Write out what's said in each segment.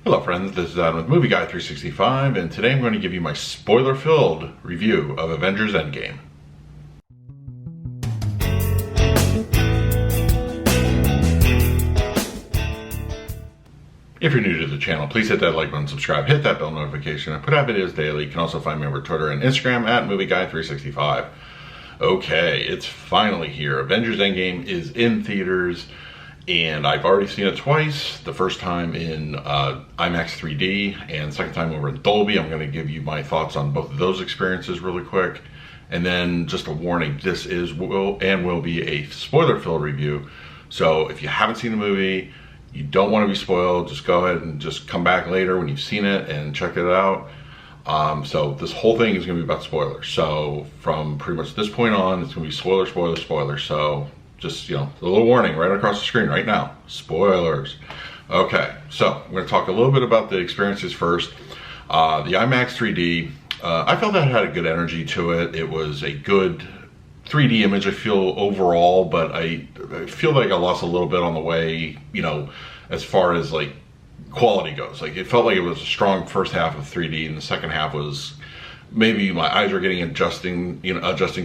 Hello friends, this is Adam with Movie Guy 365, and today I'm going to give you my spoiler-filled review of Avengers Endgame. If you're new to the channel, please hit that like button, subscribe, hit that bell notification. I put out videos daily. You can also find me over Twitter and Instagram at Movie Guy 365. Okay, it's finally here. Avengers Endgame is in theaters. And I've already seen it twice. The first time in IMAX 3D and second time over in Dolby. I'm going to give you my thoughts on both of those experiences really quick. And then just a warning, this will be a spoiler-filled review. So if you haven't seen the movie, you don't want to be spoiled, just go ahead and just come back later when you've seen it and check it out. So this whole thing is going to be about spoilers. So from pretty much this point on, it's going to be spoiler, spoiler, spoiler. So just, a little warning right across the screen right now. Spoilers. Okay, so I'm going to talk a little bit about the experiences first. The IMAX 3D, I felt that had a good energy to it. It was a good 3D image, I feel, overall, but I feel like I lost a little bit on the way, as far as like quality goes. Like it felt like it was a strong first half of 3D and the second half was maybe my eyes were getting adjusting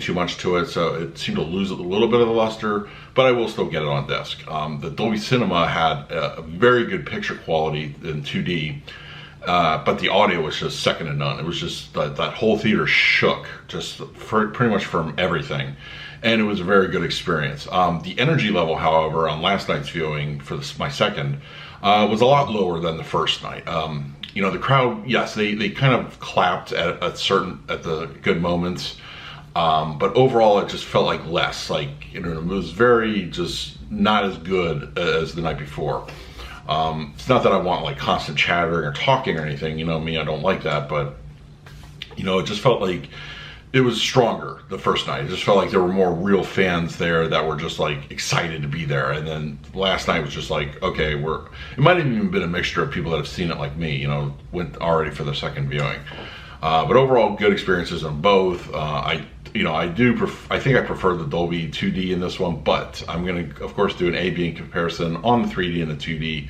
too much to it, so it seemed to lose a little bit of the luster, but I will still get it on disc. The Dolby Cinema had a very good picture quality in 2D, but the audio was just second to none. It was just that whole theater shook, just pretty much from everything, and it was a very good experience. The energy level, however, on last night's viewing for my second, was a lot lower than the first night. The crowd, yes, they kind of clapped at the good moments, but overall it just felt like less. Like, it was very just not as good as the night before. It's not that I want like constant chattering or talking or anything. Me, I don't like that, but it just felt like it was stronger the first night. It just felt like there were more real fans there that were just like excited to be there. And then last night was just like, okay, it might have even been a mixture of people that have seen it like me, went already for the second viewing. But overall, good experiences on both. I think I prefer the Dolby 2D in this one, but I'm going to, of course, do an A/B comparison on the 3D and the 2D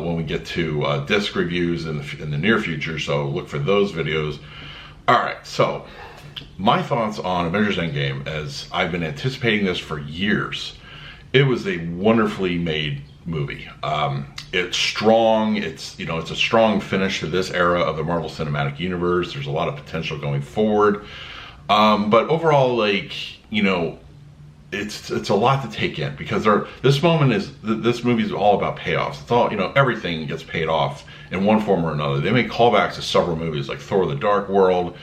when we get to disc reviews in the near future. So look for those videos. All right, so my thoughts on Avengers Endgame, as I've been anticipating this for years. It was a wonderfully made movie. It's strong. It's a strong finish to this era of the Marvel Cinematic Universe. There's a lot of potential going forward. But overall, it's a lot to take in, because this movie is all about payoffs. It's all, everything gets paid off in one form or another. They make callbacks to several movies like Thor: The Dark World,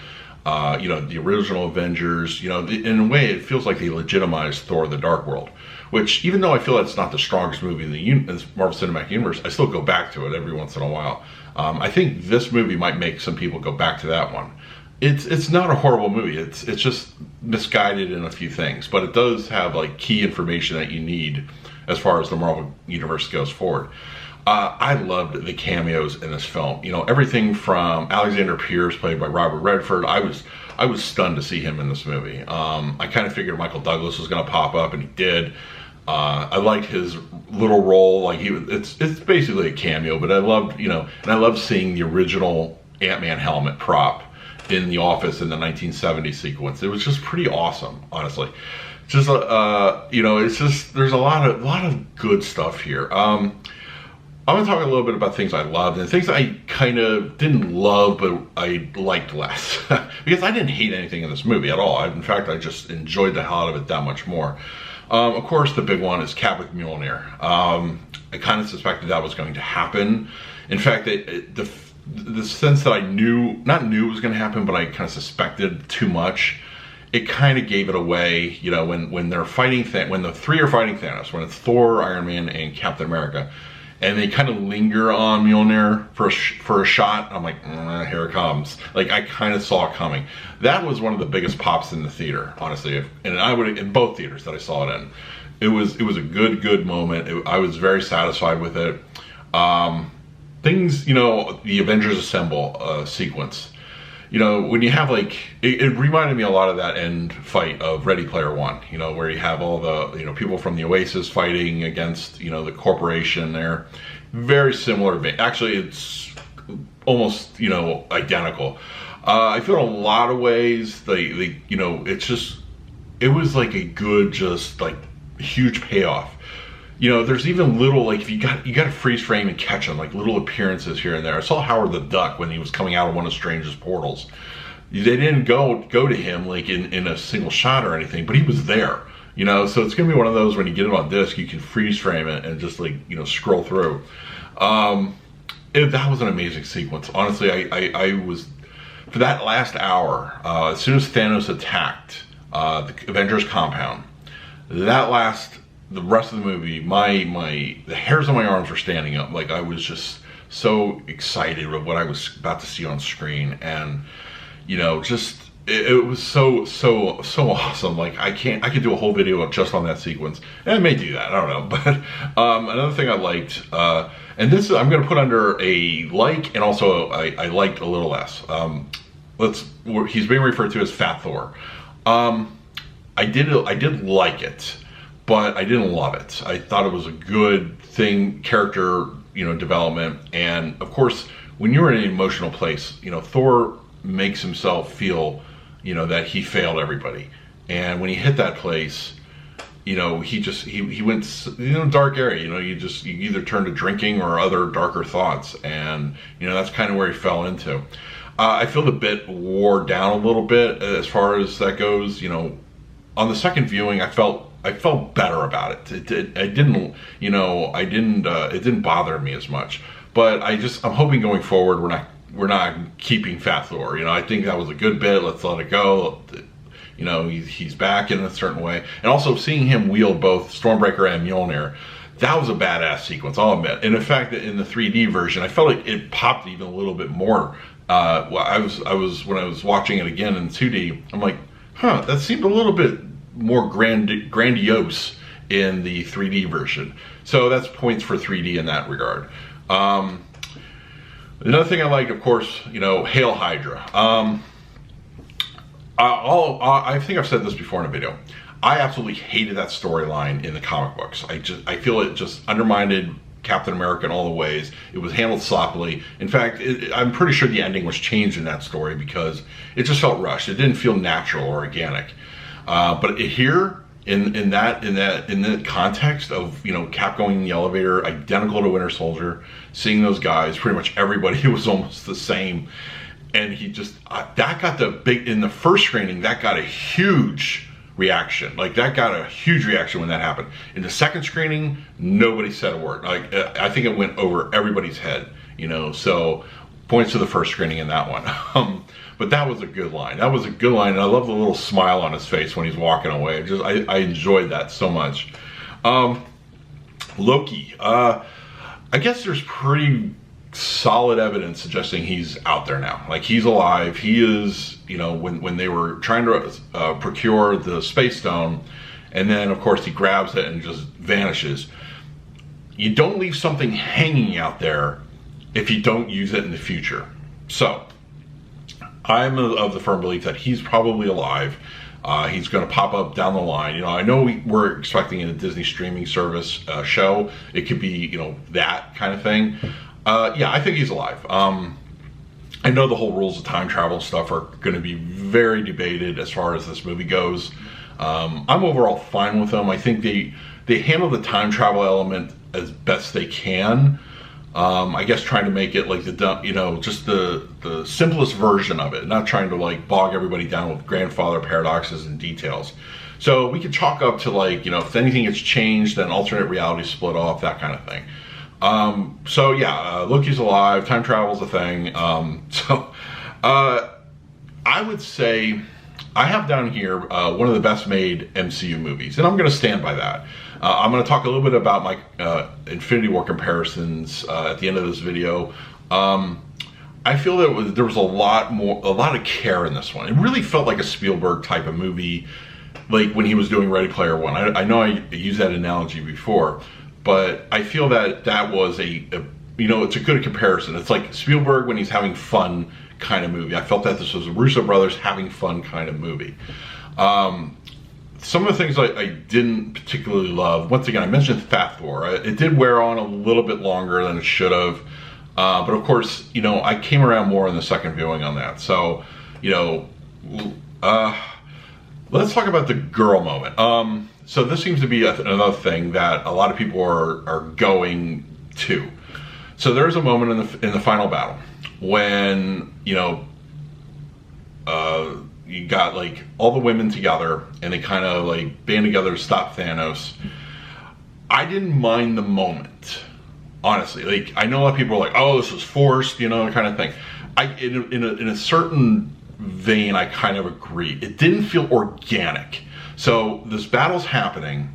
the original Avengers. In a way, it feels like they legitimized Thor: The Dark World, which, even though I feel it's not the strongest movie in the Marvel Cinematic Universe, I still go back to it every once in a while. I think this movie might make some people go back to that one. It's not a horrible movie. It's just misguided in a few things, but it does have like key information that you need as far as the Marvel Universe goes forward. I loved the cameos in this film. Everything from Alexander Pierce, played by Robert Redford. I was stunned to see him in this movie. I kind of figured Michael Douglas was going to pop up, and he did. I liked his little role. Like it's basically a cameo, but I loved and I loved seeing the original Ant-Man helmet prop in the office in the 1970 sequence. It was just pretty awesome, honestly. Just it's just, there's a lot of good stuff here. I'm going to talk a little bit about things I loved and things I kind of didn't love, but I liked less. Because I didn't hate anything in this movie at all. In fact, I just enjoyed the hell out of it that much more. Of course, the big one is Captain Mjolnir. I kind of suspected that was going to happen. In fact, the sense that I not knew it was going to happen, but I kind of suspected too much, it kind of gave it away. When they're fighting, when the three are fighting Thanos, when it's Thor, Iron Man, and Captain America, and they kind of linger on Mjolnir for a shot, I'm like, here it comes. Like, I kind of saw it coming. That was one of the biggest pops in the theater, honestly. And I would, in both theaters that I saw it in. It was a good moment. I was very satisfied with it. Things, the Avengers Assemble sequence. When you have it reminded me a lot of that end fight of Ready Player One, where you have all the, people from the Oasis fighting against, the corporation there. very similar. Actually, it's almost, you know, identical. I feel in a lot of ways, you know, it was like a good, just like huge payoff. You know, there's even little, like, if you got to freeze frame and catch them, like little appearances here and there. I saw Howard the Duck when he was coming out of one of Strange's portals. They didn't go to him like in a single shot or anything, but he was there. You know, so it's gonna be one of those when you get it on disc, you can freeze frame it and just, like, you know, scroll through. That was an amazing sequence. Honestly, I was, for that last hour, as soon as Thanos attacked the Avengers compound, the rest of the movie, the hairs on my arms were standing up. Like, I was just so excited with what I was about to see on screen, and, you know, just it was so awesome. Like, I could do a whole video just on that sequence, and I may do that, I don't know. But another thing I liked, and this I'm going to put under a like, and also I liked a little less. He's being referred to as Fat Thor. I did like it, but I didn't love it. I thought it was a good thing, character, you know, development, and of course, when you're in an emotional place, you know, Thor makes himself feel, you know, that he failed everybody, and when he hit that place, you know, he went, you know, dark area. You know, you either turn to drinking or other darker thoughts, and, you know, that's kind of where he fell into. I feel the bit wore down a little bit as far as that goes. You know, on the second viewing, I felt better about it. It didn't bother me as much. But I'm hoping going forward we're not keeping Fat Thor. You know, I think that was a good bit. Let's let it go. You know, he's back in a certain way, and also seeing him wield both Stormbreaker and Mjolnir, that was a badass sequence, I'll admit. And in fact, in the 3D version, I felt like it popped even a little bit more. When I was watching it again in 2D, I'm like, huh, that seemed a little bit more grandiose in the 3D version. So that's points for 3D in that regard. Another thing I liked, of course, you know, Hail Hydra. I think I've said this before in a video. I absolutely hated that storyline in the comic books. I feel it just undermined Captain America in all the ways. It was handled sloppily. In fact, I'm pretty sure the ending was changed in that story because it just felt rushed. It didn't feel natural or organic. But here, in the context of, you know, Cap going in the elevator, identical to Winter Soldier, seeing those guys, pretty much everybody was almost the same, and he just that got in the first screening, that got a huge reaction. Like, that got a huge reaction when that happened. In the second screening, nobody said a word. Like, I think it went over everybody's head, you know. So points to the first screening in that one. But that was a good line. That was a good line, and I love the little smile on his face when he's walking away. I enjoyed that so much. Loki. I guess there's pretty solid evidence suggesting he's out there now. Like, he's alive. He is, you know, when they were trying to procure the Space Stone, and then, of course, he grabs it and just vanishes. You don't leave something hanging out there if you don't use it in the future. So I'm of the firm belief that he's probably alive. He's going to pop up down the line. You know, I know we're expecting a Disney streaming service show. It could be, you know, that kind of thing. Yeah, I think he's alive. I know the whole rules of time travel stuff are going to be very debated as far as this movie goes. I'm overall fine with them. I think they handle the time travel element as best they can. I guess trying to make it like just the simplest version of it, not trying to like bog everybody down with grandfather paradoxes and details. So we could chalk up to, like, you know, if anything gets changed, then alternate reality split off, that kind of thing. So yeah, Loki's alive, time travel's a thing. I would say I have down here one of the best made MCU movies, and I'm going to stand by that. I'm going to talk a little bit about my Infinity War comparisons at the end of this video. I feel that there was a lot of care in this one. It really felt like a Spielberg type of movie, like when he was doing Ready Player One. I know I used that analogy before, but I feel that was it's a good comparison. It's like Spielberg when he's having fun kind of movie. I felt that this was Russo brothers having fun kind of movie. some of the things I didn't particularly love, once again, I mentioned Fat Thor. It did wear on a little bit longer than it should have. But of course, I came around more in the second viewing on that. So, let's talk about the girl moment. So this seems to be another thing that a lot of people are going to. So there's a moment in the final battle when, you got like all the women together and they kind of like band together to stop Thanos. I didn't mind the moment, honestly. Like, I know a lot of people are like, oh, this was forced, kind of thing. In a certain vein, I kind of agree. It didn't feel organic. So this battle's happening,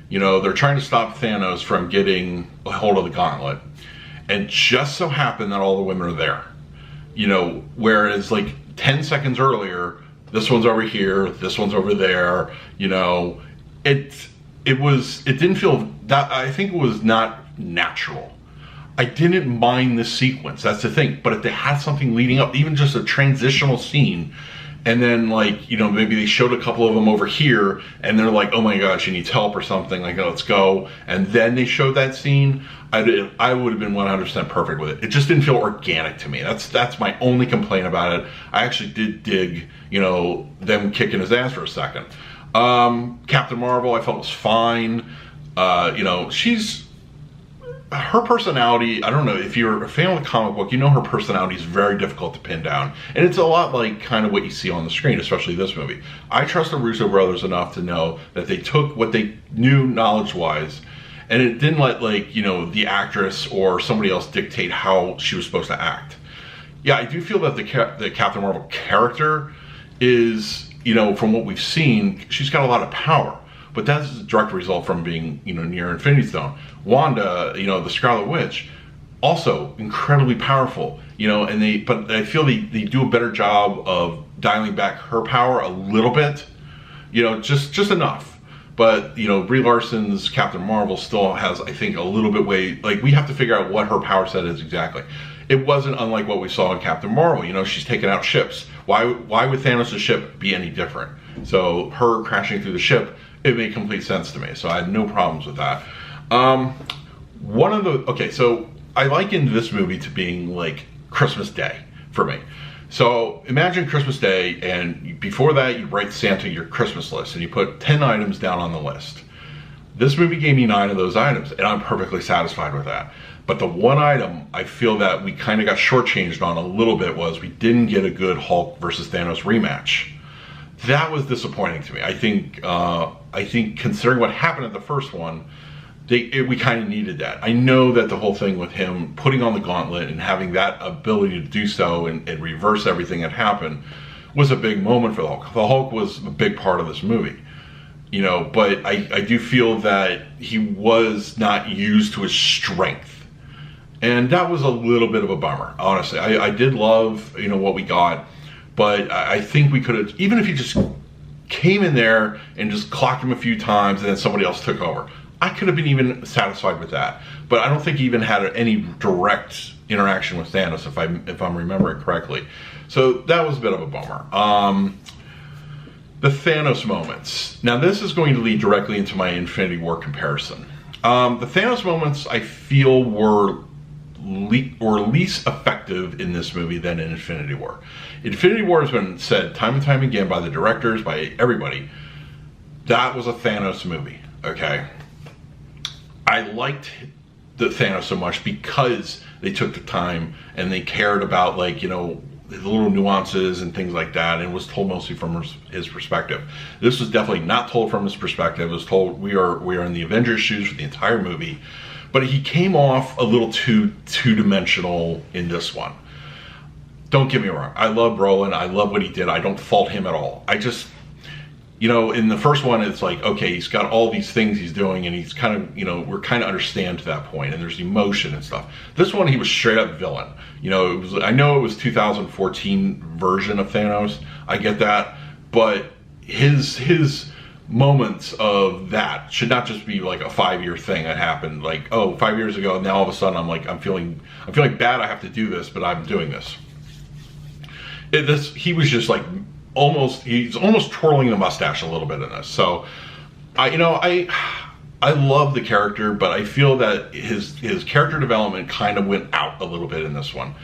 they're trying to stop Thanos from getting a hold of the gauntlet, and just so happened that all the women are there. Whereas like 10 seconds earlier, this one's over here, this one's over there, it didn't feel that, I think it was not natural. I didn't mind the sequence, that's the thing, but if they had something leading up, even just a transitional scene, and then like, maybe they showed a couple of them over here, and they're like, oh my gosh, she needs help or something, like, oh, let's go, and then they showed that scene, I would have been 100% perfect with it. It just didn't feel organic to me. That's my only complaint about it. I actually did dig, them kicking his ass for a second. Captain Marvel, I felt was fine. Her personality, I don't know, if you're a fan of the comic book, her personality is very difficult to pin down. And it's a lot like kind of what you see on the screen, especially this movie. I trust the Russo brothers enough to know that they took what they knew knowledge-wise, and it didn't let the actress or somebody else dictate how she was supposed to act. Yeah, I do feel that the Captain Marvel character is, from what we've seen, she's got a lot of power. But that's a direct result from being, near Infinity Stone. Wanda, the Scarlet Witch, also incredibly powerful, but I feel they do a better job of dialing back her power a little bit, just enough. But, Brie Larson's Captain Marvel still has, I think, a little bit we have to figure out what her power set is exactly. It wasn't unlike what we saw in Captain Marvel, she's taking out ships. Why would Thanos' ship be any different? So her crashing through the ship, it made complete sense to me. So I had no problems with that. So I likened this movie to being like Christmas Day for me. So imagine Christmas Day, and before that you write Santa your Christmas list and you put 10 items down on the list. This movie gave me 9 of those items, and I'm perfectly satisfied with that. But the one item I feel that we kind of got shortchanged on a little bit was we didn't get a good Hulk versus Thanos rematch. That was disappointing to me. I think considering what happened at the first one, we kind of needed that. I know that the whole thing with him putting on the gauntlet and having that ability to do so and reverse everything that happened was a big moment for the Hulk. The Hulk was a big part of this movie. But I do feel that he was not used to his strength. And that was a little bit of a bummer, honestly. I did love, what we got, but I think we could have, even if he just came in there and just clocked him a few times and then somebody else took over, I could have been even satisfied with that. But I don't think he even had any direct interaction with Thanos, if I'm remembering correctly. So that was a bit of a bummer. The Thanos moments. Now this is going to lead directly into my Infinity War comparison. The Thanos moments I feel were least effective in this movie than in Infinity War. Infinity War has been said time and time again by the directors, by everybody, that was a Thanos movie, okay? I liked the Thanos so much because they took the time and they cared about the little nuances and things like that, and it was told mostly from his perspective. This was definitely not told from his perspective. It was told we are in the Avengers shoes for the entire movie, but he came off a little too two-dimensional in this one. Don't get me wrong, I love Brolin, I love what he did, I don't fault him at all. I just, in the first one, it's like, okay, he's got all these things he's doing, and he's kind of, we're kind of understand to that point, and there's emotion and stuff. This one, he was straight up villain. I know it was 2014 version of Thanos, I get that, but his moments of that should not just be like a 5-year thing that happened, like, oh, 5 years ago, now all of a sudden I'm feeling bad, I have to do this, but I'm doing this. He was just like he's almost twirling the mustache a little bit in this. So I love the character, but I feel that his character development kind of went out a little bit in this one.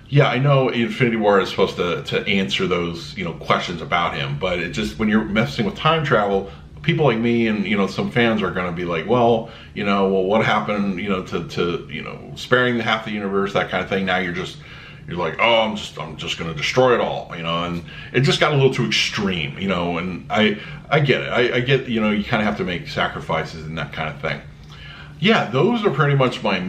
Yeah, I know Infinity War is supposed to answer those, questions about him, but it just, when you're messing with time travel, people like me and, some fans are going to be like, well, what happened, to sparing the half the universe, that kind of thing. Now you're like, oh, I'm just going to destroy it all, and it just got a little too extreme, and I get it. I get, you kind of have to make sacrifices and that kind of thing. Yeah, those are pretty much my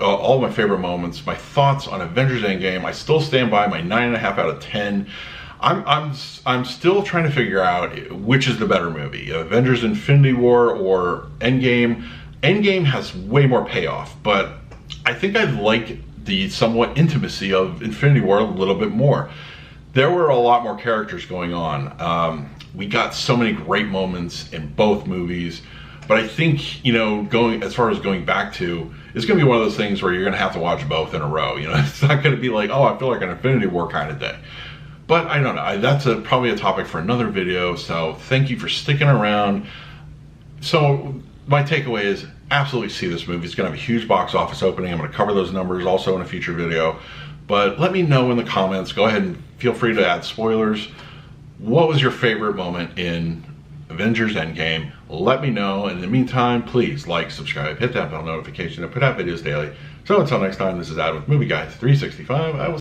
all my favorite moments, my thoughts on Avengers Endgame. I still stand by my 9.5 out of 10. I'm still trying to figure out which is the better movie, Avengers Infinity War or Endgame. Endgame has way more payoff, but I think I like the somewhat intimacy of Infinity War a little bit more. There were a lot more characters going on. We got so many great moments in both movies. But I think, as far as going back to, it's going to be one of those things where you're going to have to watch both in a row. It's not going to be like, oh, I feel like an Infinity War kind of day. But I don't know. That's probably a topic for another video. So thank you for sticking around. So my takeaway is absolutely see this movie. It's going to have a huge box office opening. I'm going to cover those numbers also in a future video. But let me know in the comments. Go ahead and feel free to add spoilers. What was your favorite moment in Avengers Endgame? Let me know. In the meantime, please like, subscribe, hit that bell notification, and put out videos daily. So until next time, this is Adam with Movie Guy 365. I will